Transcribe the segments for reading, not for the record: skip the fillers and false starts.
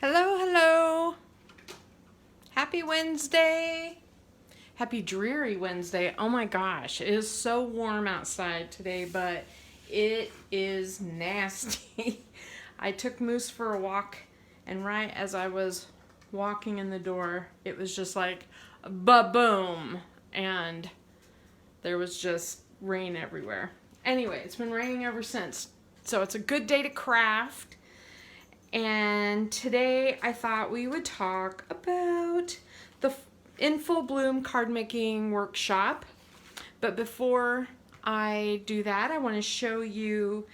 Hello, hello. Happy Wednesday. Happy dreary Wednesday. Oh my gosh, it is so warm outside today, but it is nasty. I took Moose for a walk, and right as I was walking in the door, it was just like ba-boom, and there was just rain everywhere. Anyway, it's been raining ever since, so it's a good day to craft. And today I thought we would talk about the In Full Bloom card making workshop. But before I do that, I want to show you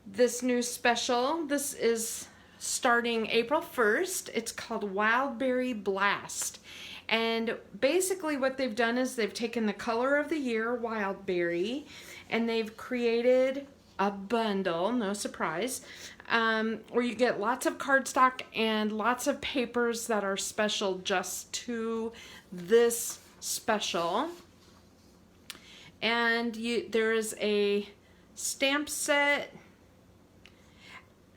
this new special. This is starting April 1st. It's called Wildberry Blast. And basically what they've done is they've taken the color of the year, Wildberry, and they've created a bundle, no surprise, where you get lots of cardstock and lots of papers that are special just to this special. And there is a stamp set.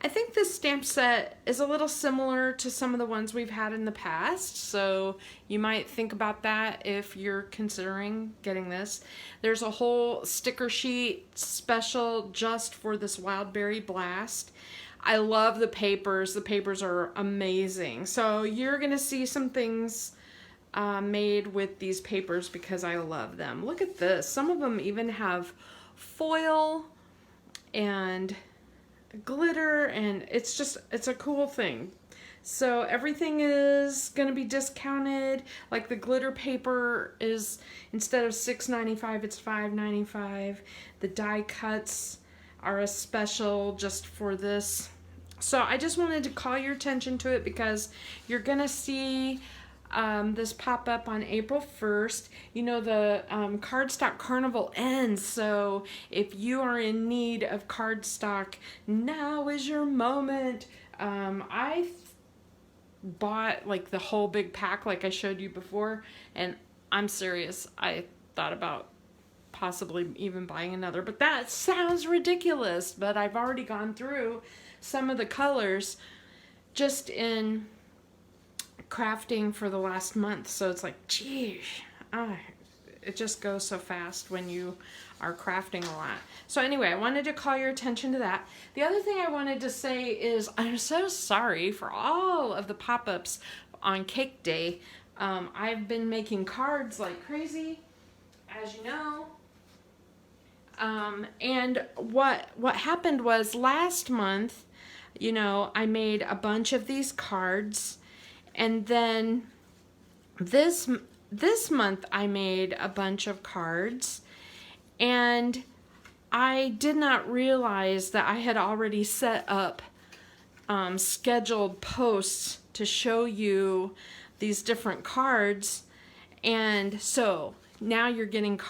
I think this stamp set is a little similar to some of the ones we've had in the past, so you might think about that if you're considering getting this. There's a whole sticker sheet special just for this Wildberry Blast. I love the papers. The papers are amazing. So you're going to see some things made with these papers because I love them. Look at this. Some of them even have foil and glitter, and it's a cool thing. So everything is going to be discounted. Like the glitter paper is, instead of $6.95, it's $5.95. The die cuts are a special just for this. So I just wanted to call your attention to it because you're going to see this pop up on April 1st. You know, the cardstock carnival ends, so if you are in need of cardstock, now is your moment. I bought like the whole big pack like I showed you before, and I'm serious, I thought about possibly even buying another, but that sounds ridiculous. But I've already gone through some of the colors just in crafting for the last month, so it's like, geez, it just goes so fast when you are crafting a lot. So anyway, I wanted to call your attention to that. The other thing I wanted to say is I'm so sorry for all of the pop-ups on Cake Day. I've been making cards like crazy, as you know. And what happened was last month, you know, I made a bunch of these cards. And then this month I made a bunch of cards, and I did not realize that I had already set up scheduled posts to show you these different cards. And so now you're getting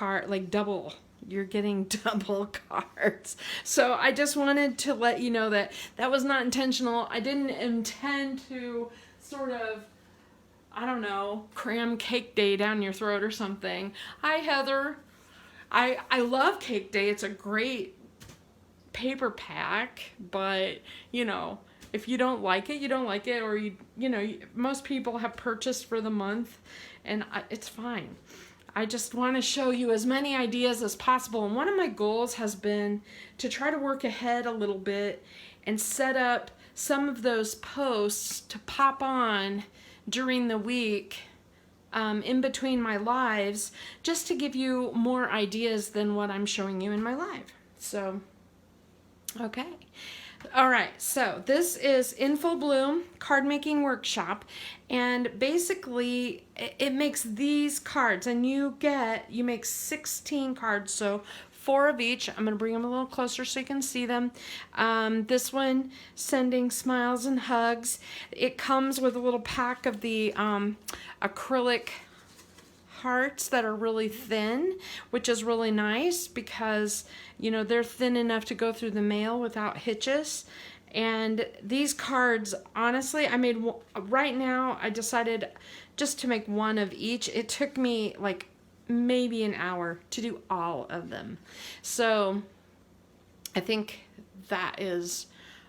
you're getting double cards. So I just wanted to let you know that that was not intentional. I didn't intend to sort of, I don't know, cram Cake Day down your throat or something. Hi, Heather. I love Cake Day. It's a great paper pack, but, you know, if you don't like it, you don't like it, or you know, most people have purchased for the month, and it's fine. I just want to show you as many ideas as possible, and one of my goals has been to try to work ahead a little bit and set up some of those posts to pop on during the week in between my lives, just to give you more ideas than what I'm showing you in my live. So, okay. All right, so this is In Full Bloom card making workshop, and basically it makes these cards, and you make 16 cards, so 4 of each. I'm going to bring them a little closer so you can see them. This one, Sending Smiles and Hugs. It comes with a little pack of the acrylic hearts that are really thin, which is really nice because, you know, they're thin enough to go through the mail without hitches. And these cards, honestly, right now I decided just to make one of each. It took me like maybe an hour to do all of them. So I think that is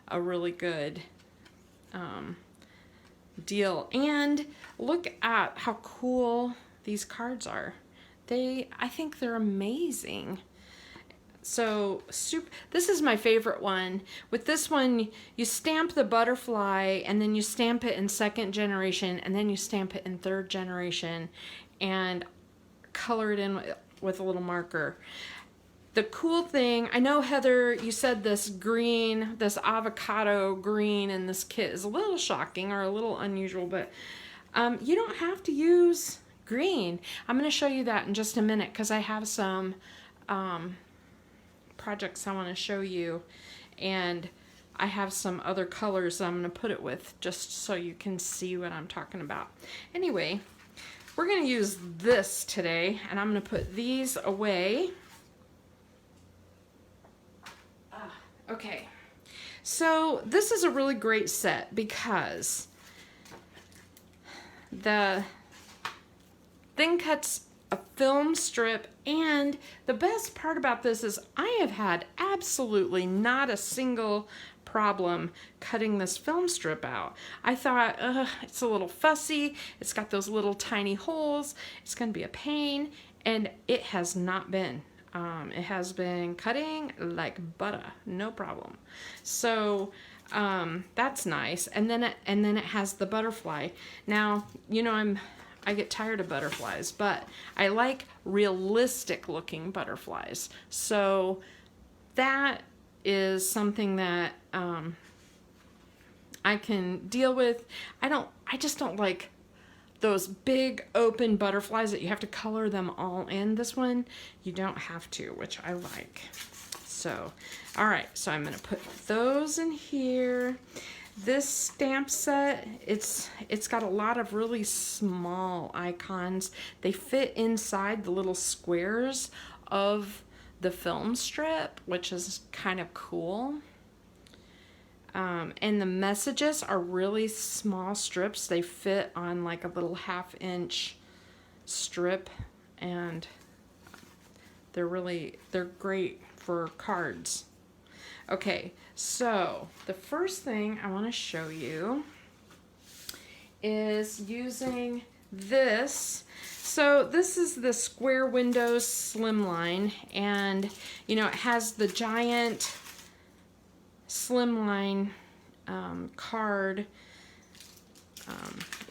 a really good deal. And look at how cool these cards are. I think they're amazing. So this is my favorite one. With this one, you stamp the butterfly, and then you stamp it in 2nd generation, and then you stamp it in 3rd generation, and color it in with a little marker. The cool thing, I know, Heather, you said this green, this avocado green in this kit is a little shocking or a little unusual, but you don't have to use green. I'm going to show you that in just a minute because I have some projects I want to show you, and I have some other colors that I'm going to put it with just so you can see what I'm talking about. Anyway, we're going to use this today, and I'm going to put these away. Okay, so this is a really great set because the thing cuts a film strip, and the best part about this is I have had absolutely not a single problem cutting this film strip out. I thought, it's a little fussy, it's got those little tiny holes, it's going to be a pain, and it has not been. It has been cutting like butter, no problem. So that's nice. And then it has the butterfly. Now, you know, I get tired of butterflies, but I like realistic looking butterflies. So that is something that I can deal with. I just don't like those big open butterflies that you have to color them all in. This one, you don't have to, which I like. So, all right, so I'm gonna put those in here. This stamp set, it's got a lot of really small icons. They fit inside the little squares of the film strip, which is kind of cool. And the messages are really small strips. They fit on like a little 1/2-inch strip, and they're great for cards. Okay, so the first thing I want to show you is using this. So this is the Square Windows Slimline, and you know, it has the giant slimline card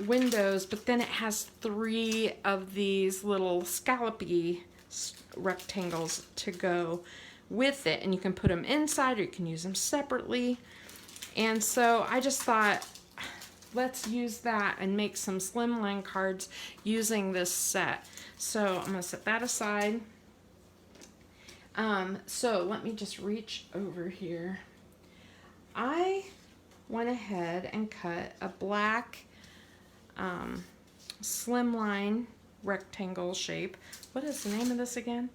windows, but then it has 3 of these little scallopy rectangles to go with it, and you can put them inside or you can use them separately. And so I just thought, let's use that and make some slimline cards using this set. So I'm gonna set that aside. So let me just reach over here. I went ahead and cut a black slimline rectangle shape. What is the name of this again?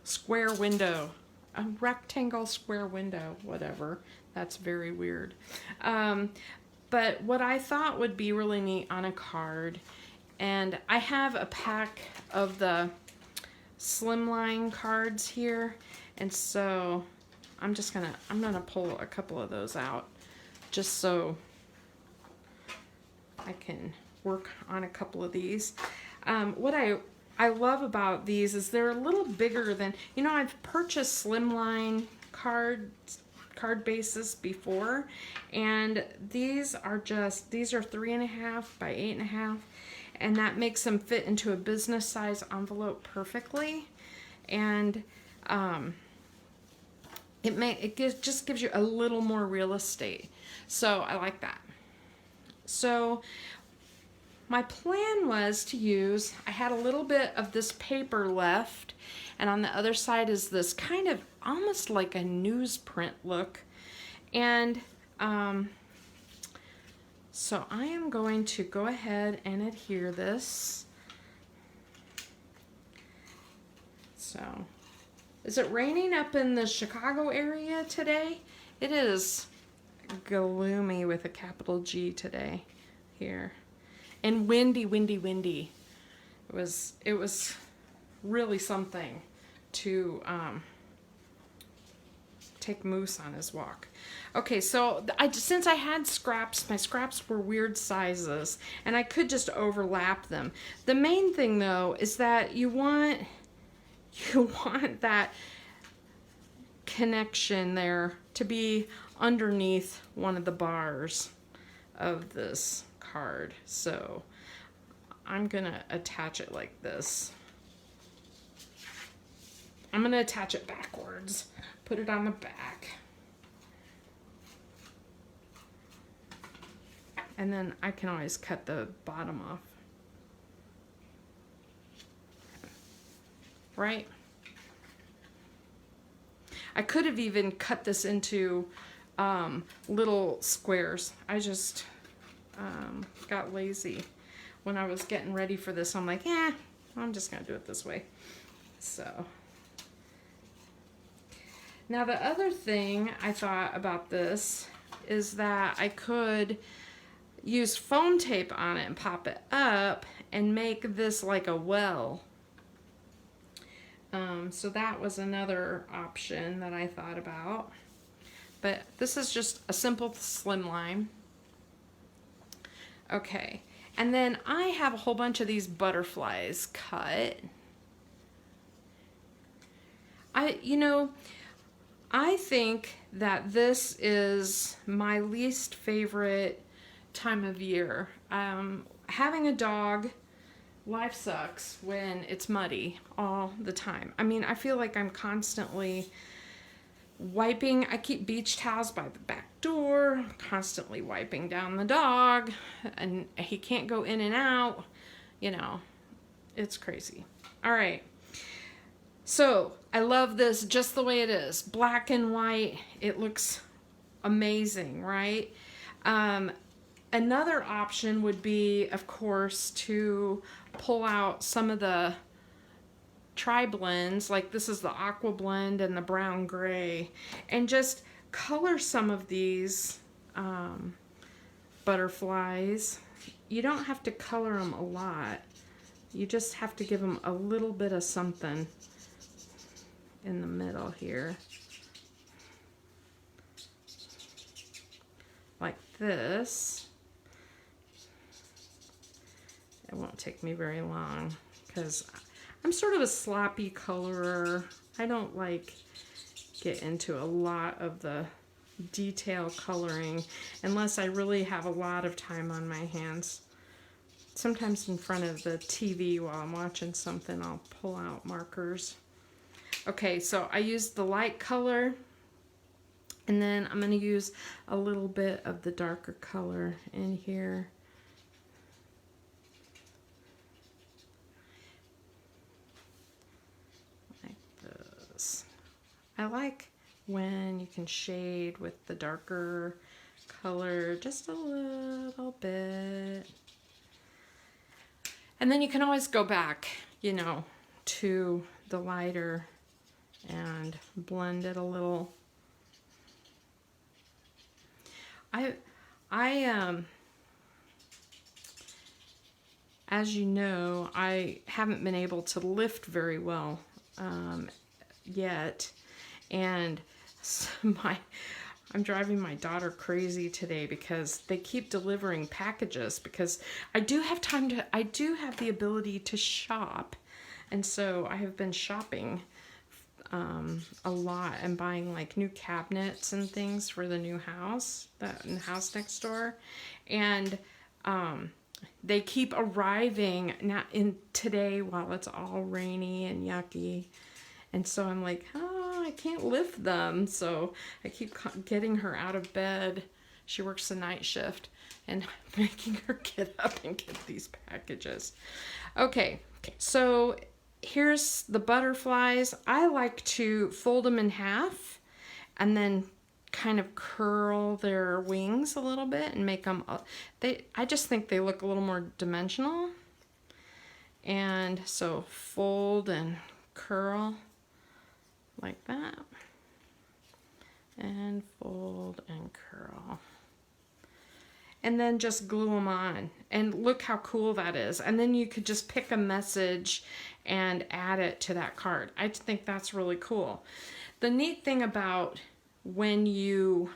Square window. A rectangle square window, whatever. That's very weird. But what I thought would be really neat on a card, and I have a pack of the slimline cards here, and so I'm gonna pull a couple of those out just so I can work on a couple of these. What I love about these is they're a little bigger than, you know, I've purchased slimline card bases before, and these are 3.5 by 8.5, and that makes them fit into a business size envelope perfectly. And it just gives you a little more real estate. So I like that. So my plan was to use, I had a little bit of this paper left, and on the other side is this kind of almost like a newsprint look. And so I am going to go ahead and adhere this. So, is it raining up in the Chicago area today? It is gloomy with a capital G today here. And windy, windy, windy. It was really something to take Moose on his walk. Okay, so since I had scraps, my scraps were weird sizes, and I could just overlap them. The main thing though is that you want that connection there to be underneath one of the bars of this card. So I'm gonna attach it like this. I'm gonna attach it backwards, put it on the back. And then I can always cut the bottom off. Right? I could have even cut this into little squares. I just got lazy when I was getting ready for this. I'm like, I'm just gonna do it this way. So now the other thing I thought about this is that I could use foam tape on it and pop it up and make this like a well. So that was another option that I thought about. But this is just a simple slimline. Okay, and then I have a whole bunch of these butterflies cut. I think that this is my least favorite time of year. Having a dog, life sucks when it's muddy all the time. I mean, I feel like I'm constantly wiping. I keep beach towels by the back door, constantly wiping down the dog, and he can't go in and out. It's crazy. All right. So I love this just the way it is, black and white. It looks amazing, right? Another option would be, of course, to pull out some of the tri-blends, like this is the aqua blend and the brown gray, and just color some of these butterflies. You don't have to color them a lot. You just have to give them a little bit of something in the middle here. Like this. It won't take me very long because I'm sort of a sloppy colorer. I don't get into a lot of the detail coloring unless I really have a lot of time on my hands. Sometimes in front of the TV while I'm watching something, I'll pull out markers. Okay, so I used the light color, and then I'm going to use a little bit of the darker color in here. I like when you can shade with the darker color just a little bit. And then you can always go back, to the lighter and blend it a little. As you know, I haven't been able to lift very well yet. And I'm driving my daughter crazy today because they keep delivering packages, because I do have the ability to shop. And so I have been shopping a lot and buying new cabinets and things for the new house, the house next door. And they keep arriving not in today while it's all rainy and yucky. And so I'm like, I can't lift them. So I keep getting her out of bed. She works the night shift and making her get up and get these packages. Okay, so here's the butterflies. I like to fold them in half and then kind of curl their wings a little bit and make them, I just think they look a little more dimensional. And so fold and curl like that, and fold and curl, and then just glue them on, and look how cool that is. And then you could just pick a message and add it to that card. I think that's really cool. The neat thing about when you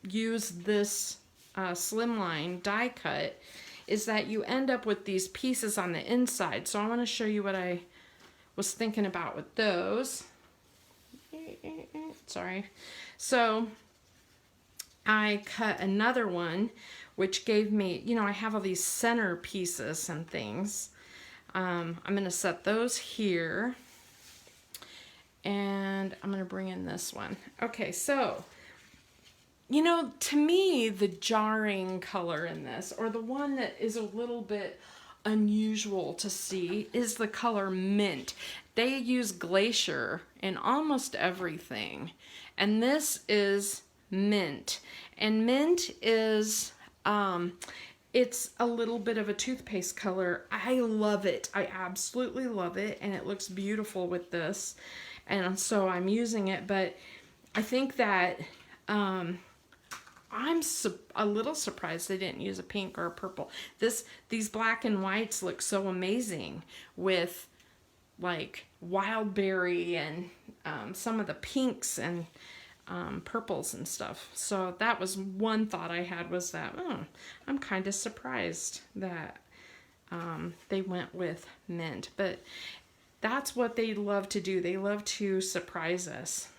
use this slimline die cut is that you end up with these pieces on the inside. So I want to show you what I was thinking about with those. Sorry. So I cut another one, which gave me, you know, I have all these center pieces and things. I'm going to set those here. And I'm going to bring in this one. Okay, so, you know, to me, the jarring color in this, or the one that is a little bit unusual to see, is the color mint. They use glacier in almost everything. And this is mint. And mint is, it's a little bit of a toothpaste color. I love it. I absolutely love it. And it looks beautiful with this. And so I'm using it. But I think that I'm a little surprised they didn't use a pink or a purple. These black and whites look so amazing with like wild berry and some of the pinks and purples and stuff. So that was one thought I had, was that, oh, I'm kind of surprised that they went with mint. But that's what they love to do. They love to surprise us.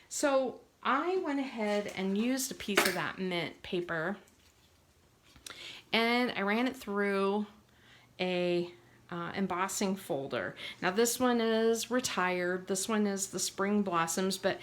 So I went ahead and used a piece of that mint paper and I ran it through a embossing folder. Now this one is retired. This one is the spring blossoms, but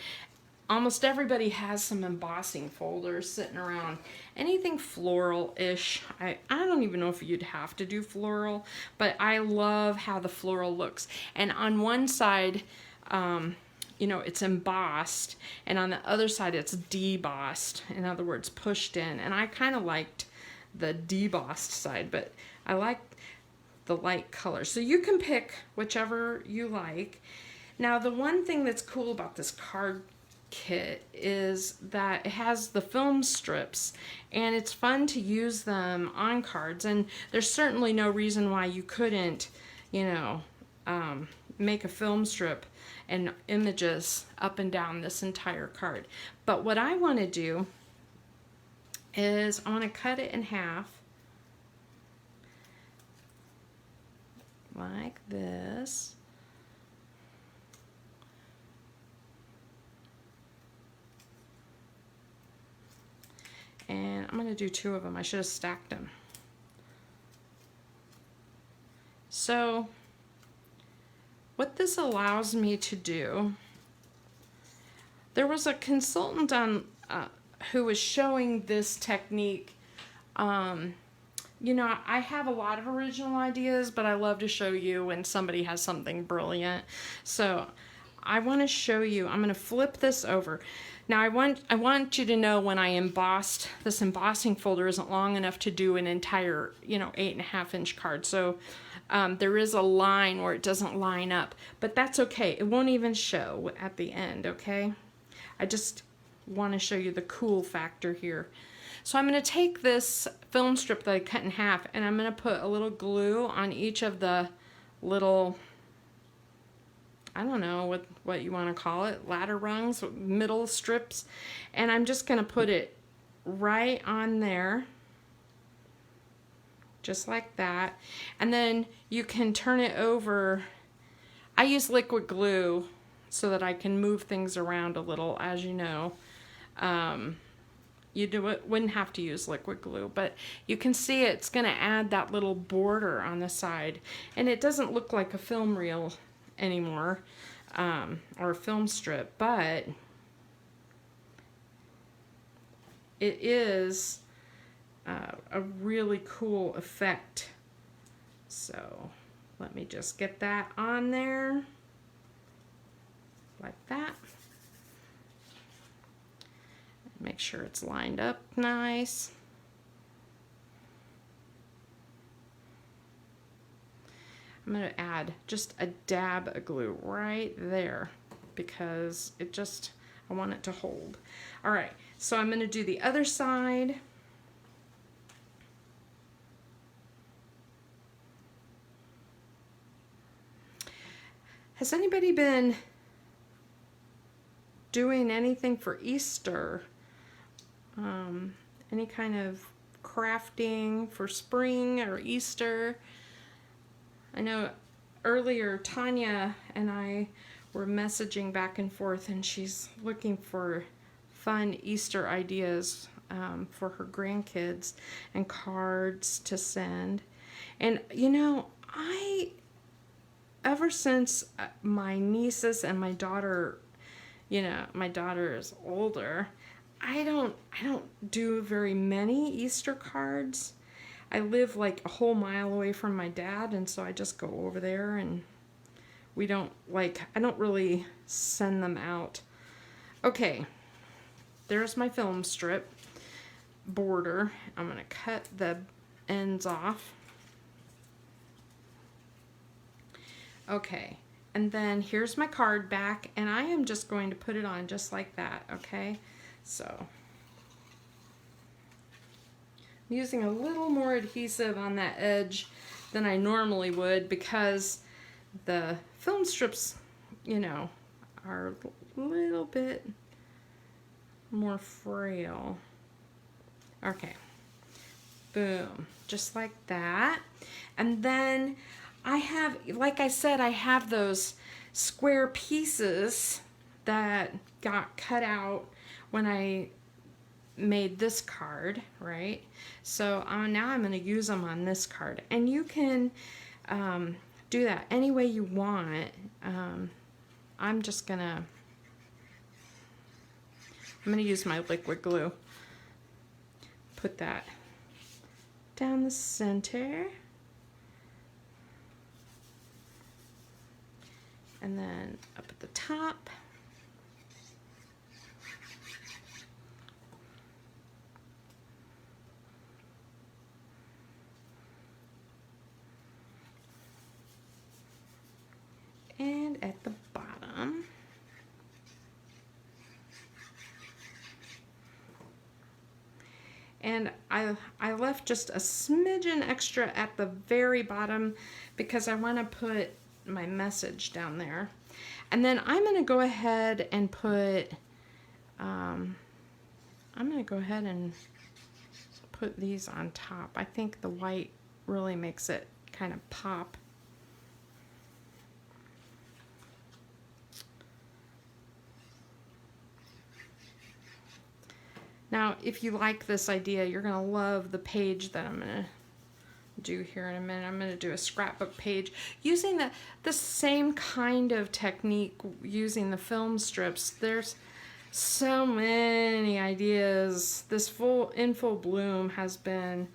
almost everybody has some embossing folders sitting around. Anything floral-ish. I don't even know if you'd have to do floral, but I love how the floral looks. And on one side, you know, it's embossed, and on the other side it's debossed. In other words, pushed in. And I kind of liked the debossed side, but I like the light color. So you can pick whichever you like. Now, the one thing that's cool about this card kit is that it has the film strips, and it's fun to use them on cards. And there's certainly no reason why you couldn't, you know, make a film strip and images up and down this entire card. But what I want to do is I want to cut it in half like this. And I'm going to do two of them. I should have stacked them. So what this allows me to do, there was a consultant on who was showing this technique. You know, I have a lot of original ideas, but I love to show you when somebody has something brilliant. So I want to show you. I'm going to flip this over. Now I want you to know, when I embossed, this embossing folder isn't long enough to do an entire, you know, 8.5 inch card. So there is a line where it doesn't line up, but that's okay. It won't even show at the end, okay? I just want to show you the cool factor here. So I'm going to take this film strip that I cut in half, and I'm going to put a little glue on each of the little, I don't know what you want to call it, ladder rungs, middle strips, and I'm just going to put it right on there, just like that. And then you can turn it over. I use liquid glue so that I can move things around a little, as you know. You wouldn't have to use liquid glue, but you can see it's going to add that little border on the side, and it doesn't look like a film reel anymore, or a film strip, but it is a really cool effect. So let me just get that on there like that. Make sure it's lined up nice. I'm going to add just a dab of glue right there because I want it to hold. All right, so I'm going to do the other side. Has anybody been doing anything for Easter. Any kind of crafting for spring or Easter. I know earlier Tanya and I were messaging back and forth, and she's looking for fun Easter ideas for her grandkids and cards to send. And you know, ever since my nieces and my daughter, you know, my daughter is older, I don't do very many Easter cards. I live like a whole mile away from my dad, and so I just go over there, and I don't really send them out. Okay, there's my film strip border. I'm gonna cut the ends off. Okay, and then here's my card back, and I am just going to put it on just like that, okay? So I'm using a little more adhesive on that edge than I normally would, because the film strips, you know, are a little bit more frail. Okay, boom, just like that. And then I have, like I said, I have those square pieces that got cut out when I made this card, right? So now I'm going to use them on this card. And you can do that any way you want. I'm going to use my liquid glue. Put that down the center. And then up at the top. And at the bottom. And I left just a smidgen extra at the very bottom because I want to put my message down there. And then I'm going to go ahead and put these on top. I think the white really makes it kind of pop. Now, if you like this idea, you're going to love the page that I'm going to do here in a minute. I'm going to do a scrapbook page using the same kind of technique, using the film strips. There's so many ideas. This In Full Bloom has been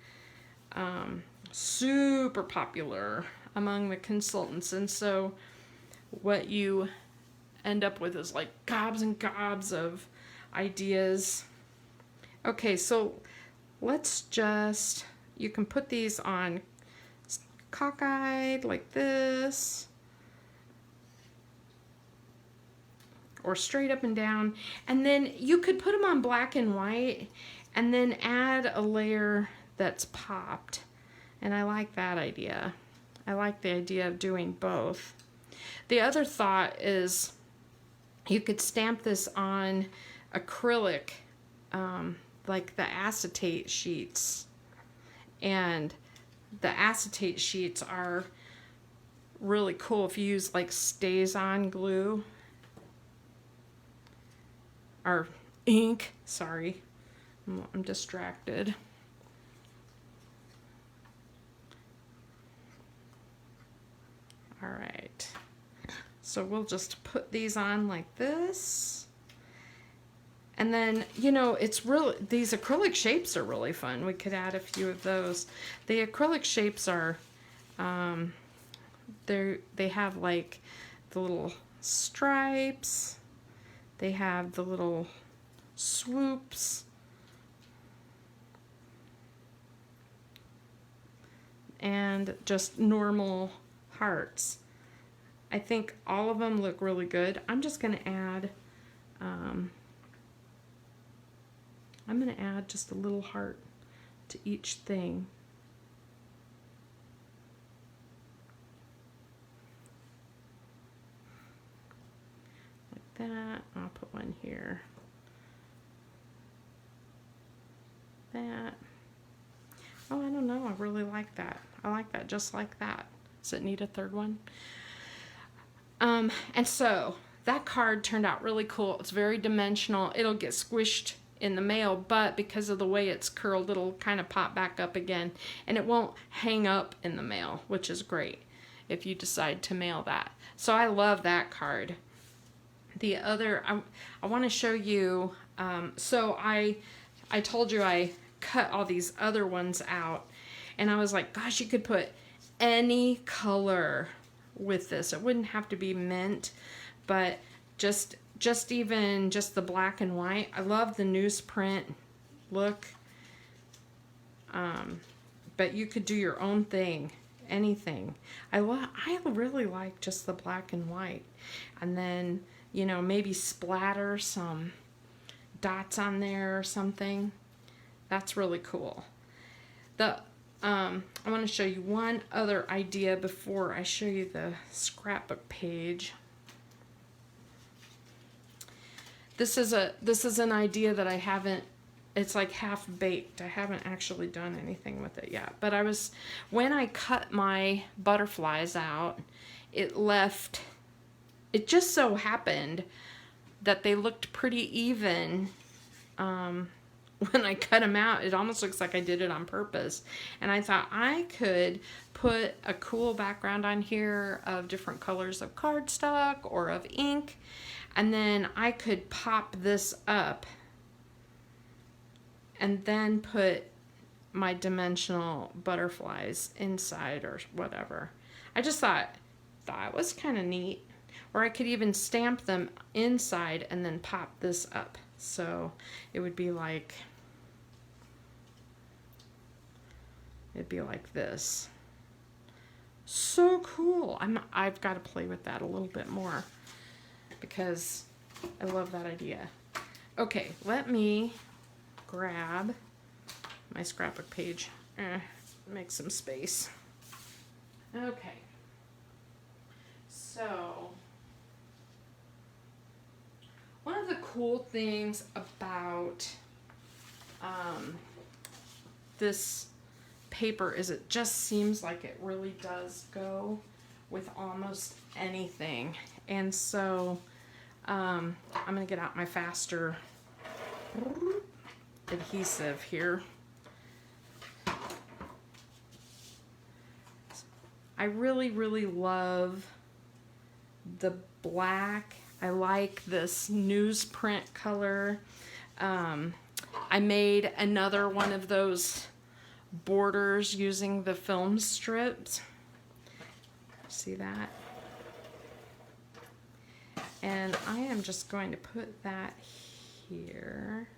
super popular among the consultants, and so what you end up with is like gobs and gobs of ideas. Okay, so let's just, you can put these on cockeyed like this, or straight up and down, and then you could put them on black and white and then add a layer that's popped. And I like that idea. I like the idea of doing both. The other thought is you could stamp this on acrylic, like the acetate sheets. And the acetate sheets are really cool if you use like stays-on glue or ink. Sorry, I'm distracted. All right, so we'll just put these on like this. And then, you know, it's really, these acrylic shapes are really fun. We could add a few of those. The acrylic shapes are, they have like the little stripes. They have the little swoops. And just normal hearts. I think all of them look really good. I'm just going to add, just a little heart to each thing. Like that. I'll put one here. That. Oh, I don't know. I really like that. I like that just like that. Does it need a third one? And so that card turned out really cool. It's very dimensional. It'll get squished in the mail, but because of the way it's curled, it'll kind of pop back up again, and it won't hang up in the mail, which is great if you decide to mail that. So I love that card. The other, I want to show you, so I told you I cut all these other ones out, and I was like, gosh, you could put any color with this. It wouldn't have to be mint, but just even just the black and white. I love the newsprint look, but you could do your own thing, anything. I really like just the black and white, and then, you know, maybe splatter some dots on there or something. That's really cool. I want to show you one other idea before I show you the scrapbook page. This is an idea that I haven't, it's like half baked. I haven't actually done anything with it yet. But when I cut my butterflies out, it just so happened that they looked pretty even when I cut them out. It almost looks like I did it on purpose. And I thought I could put a cool background on here of different colors of cardstock or of ink. And then I could pop this up and then put my dimensional butterflies inside or whatever. I just thought it was kind of neat. Or I could even stamp them inside and then pop this up. So it would be like, this. So cool. I've got to play with that a little bit more because I love that idea. Okay, let me grab my scrapbook page. Make some space. Okay. So one of the cool things about this paper is it just seems like it really does go with almost anything. And so I'm going to get out my faster adhesive here. I really, really love the black. I like this newsprint color. I made another one of those borders using the film strips. See that? And I am just going to put that here.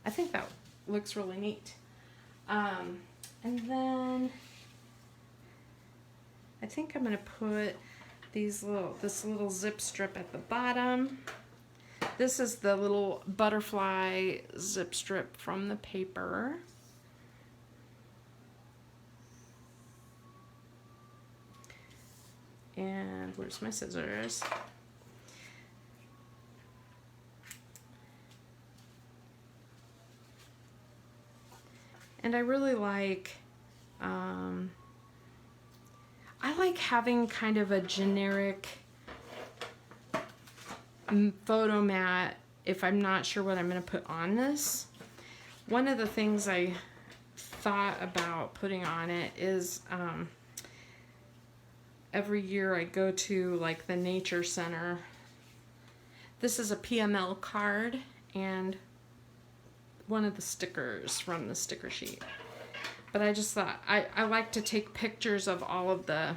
I think that looks really neat. And then I think I'm going to put this little zip strip at the bottom. This is the little butterfly zip strip from the paper. And where's my scissors? And I really like, I like having kind of a generic photo mat if I'm not sure what I'm going to put on this. One of the things I thought about putting on it is every year I go to like the nature center. This is a PML card and one of the stickers from the sticker sheet. But I just thought I like to take pictures of all of the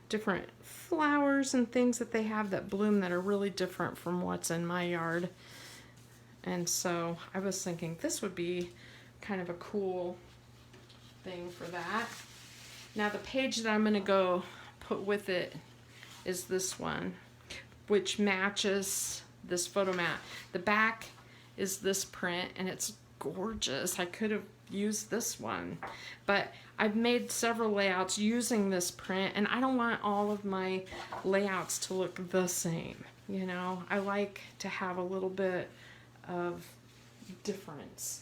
different flowers and things that they have that bloom that are really different from what's in my yard. And so I was thinking this would be kind of a cool thing for that. Now the page that I'm going to go put with it is this one, which matches this photo mat. The back is this print and it's gorgeous. I could have used this one, but I've made several layouts using this print, and I don't want all of my layouts to look the same. You know, I like to have a little bit of difference.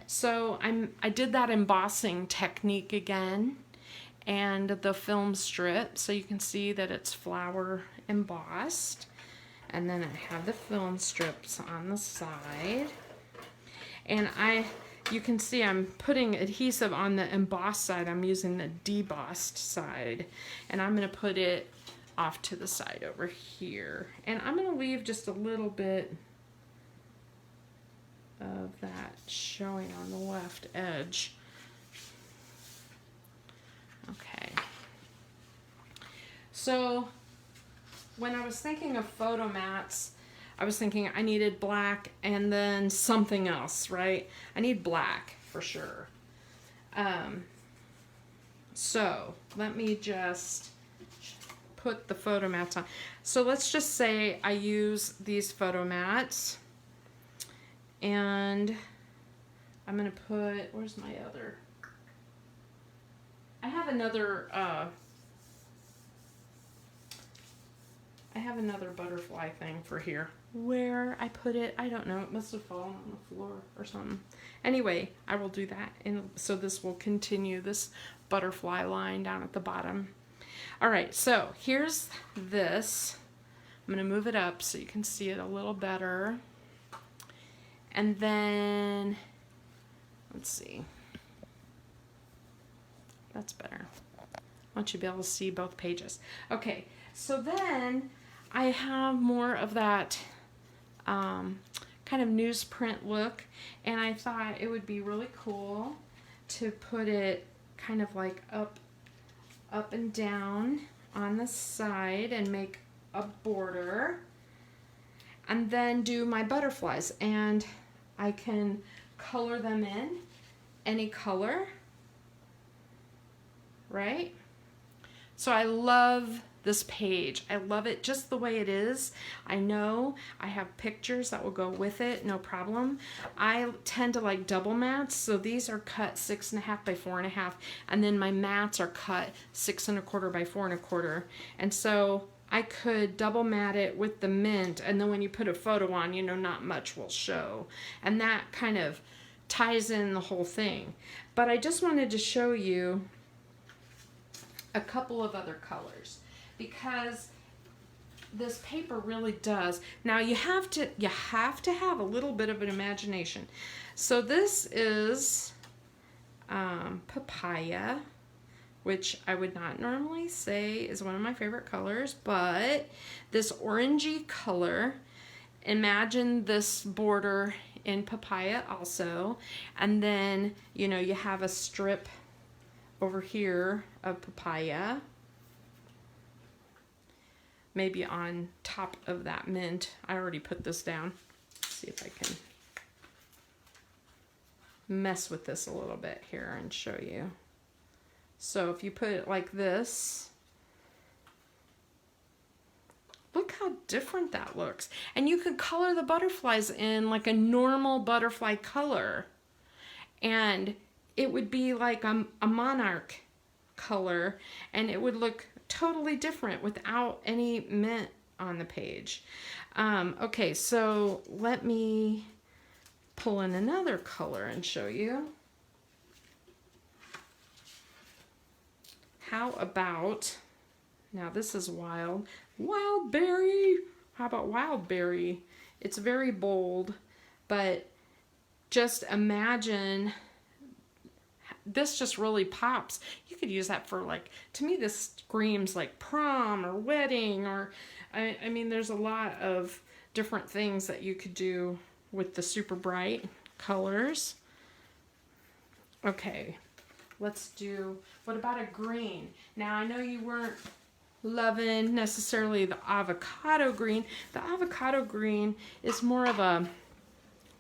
So I did that embossing technique again, and the film strip, so you can see that it's flower embossed. And then I have the film strips on the side. And you can see I'm putting adhesive on the embossed side. I'm using the debossed side. And I'm going to put it off to the side over here. And I'm going to leave just a little bit of that showing on the left edge. Okay. So when I was thinking of photo mats, I was thinking I needed black and then something else, right? I need black for sure. So let me just put the photo mats on. So let's just say I use these photo mats, and I'm gonna put, where's my other? I have another butterfly thing for here. Where I put it, I don't know. It must have fallen on the floor or something. Anyway, I will do that. And so this will continue this butterfly line down at the bottom. All right, so here's this. I'm going to move it up so you can see it a little better. And then, let's see. That's better. I want you to be able to see both pages. Okay, so then I have more of that kind of newsprint look, and I thought it would be really cool to put it kind of like up and down on the side and make a border, and then do my butterflies, and I can color them in any color, right? So I love this page. I love it just the way it is. I know I have pictures that will go with it, no problem. I tend to like double mats, so these are cut 6.5 by 4.5, and then my mats are cut 6.25 by 4.25, and so I could double mat it with the mint, and then when you put a photo on, you know, not much will show, and that kind of ties in the whole thing. But I just wanted to show you a couple of other colors, because this paper really does. Now you have to have a little bit of an imagination. So this is papaya, which I would not normally say is one of my favorite colors, but this orangey color, imagine this border in papaya also, and then, you know, you have a strip over here of papaya, maybe on top of that mint. I already put this down. Let's see if I can mess with this a little bit here and show you. So if you put it like this, look how different that looks. And you could color the butterflies in like a normal butterfly color, and it would be like a monarch color, and it would look totally different without any mint on the page. Okay, so let me pull in another color and show you. How about, now this is wild berry. How about wild berry? It's very bold, but just imagine, this just really pops. You could use that for, like, to me this screams like prom or wedding, or I mean there's a lot of different things that you could do with the super bright colors. Okay, let's do, what about a green? Now I know you weren't loving necessarily the avocado green. The avocado green is more of a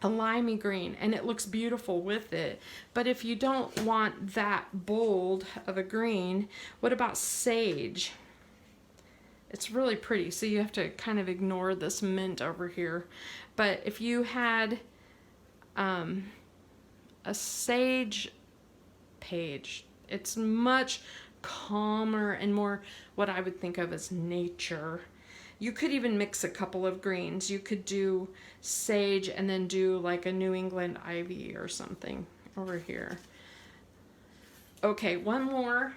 limey green, and it looks beautiful with it. But if you don't want that bold of a green, what about sage? It's really pretty, so you have to kind of ignore this mint over here. But if you had a sage page, It's much calmer and more what I would think of as nature. You could even mix a couple of greens. You could do sage and then do like a New England ivy or something over here. Okay, one more.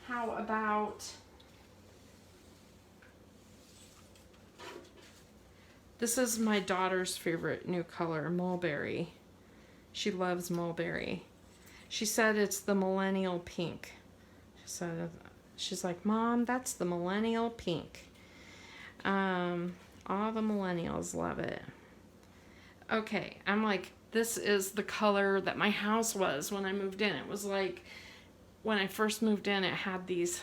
How about this is my daughter's favorite new color, mulberry. She loves mulberry. She said it's the millennial pink. She's like, Mom, that's the millennial pink. All the millennials love it. Okay, I'm like, this is the color that my house was when I moved in. It was like, when I first moved in, it had these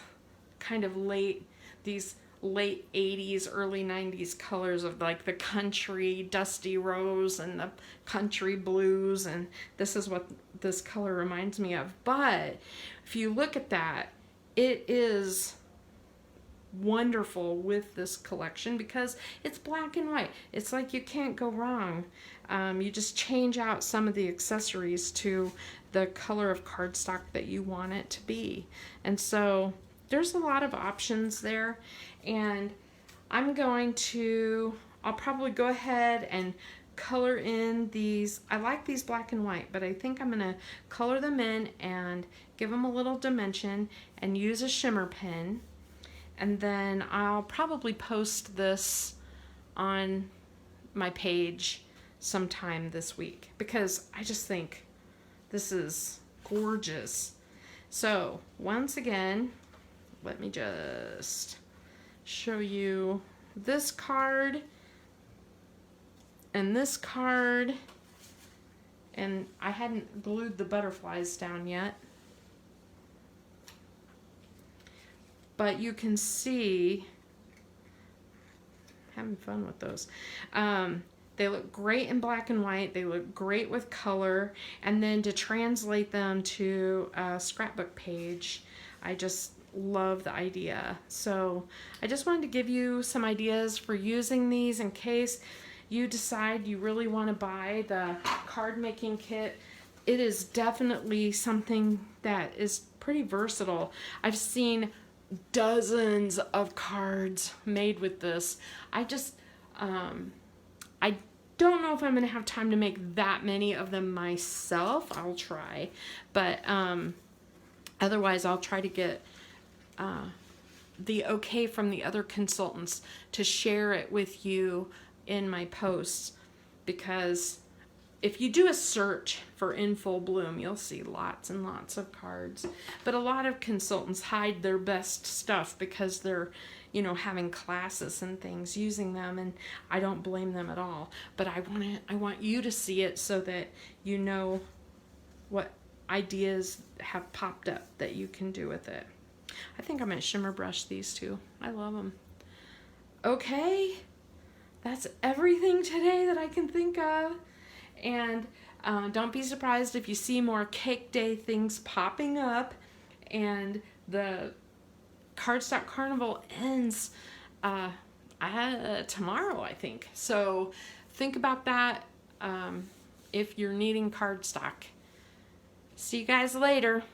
kind of late 80s, early 90s colors of like the country dusty rose and the country blues, and this is what this color reminds me of. But if you look at that, it is wonderful with this collection because it's black and white. It's like you can't go wrong. You just change out some of the accessories to the color of cardstock that you want it to be. And so there's a lot of options there, and I'll probably go ahead and color in these. I like these black and white, but I think I'm gonna color them in and give them a little dimension and use a shimmer pen. And then I'll probably post this on my page sometime this week because I just think this is gorgeous. So once again, let me just show you this card and this card. And I hadn't glued the butterflies down yet. But you can see, having fun with those. They look great in black and white. They look great with color. And then to translate them to a scrapbook page, I just love the idea. So I just wanted to give you some ideas for using these in case you decide you really want to buy the card making kit. It is definitely something that is pretty versatile. I've seen dozens of cards made with this. I don't know if I'm going to have time to make that many of them myself. I'll try, but otherwise I'll try to get the okay from the other consultants to share it with you in my posts, because if you do a search for In Full Bloom, you'll see lots and lots of cards. But a lot of consultants hide their best stuff because they're, having classes and things using them, and I don't blame them at all. But I want you to see it so that you know what ideas have popped up that you can do with it. I think I'm going to shimmer brush these two. I love them. Okay, that's everything today that I can think of. And don't be surprised if you see more Cake Day things popping up. And the Cardstock Carnival ends tomorrow, I think. So think about that if you're needing cardstock. See you guys later.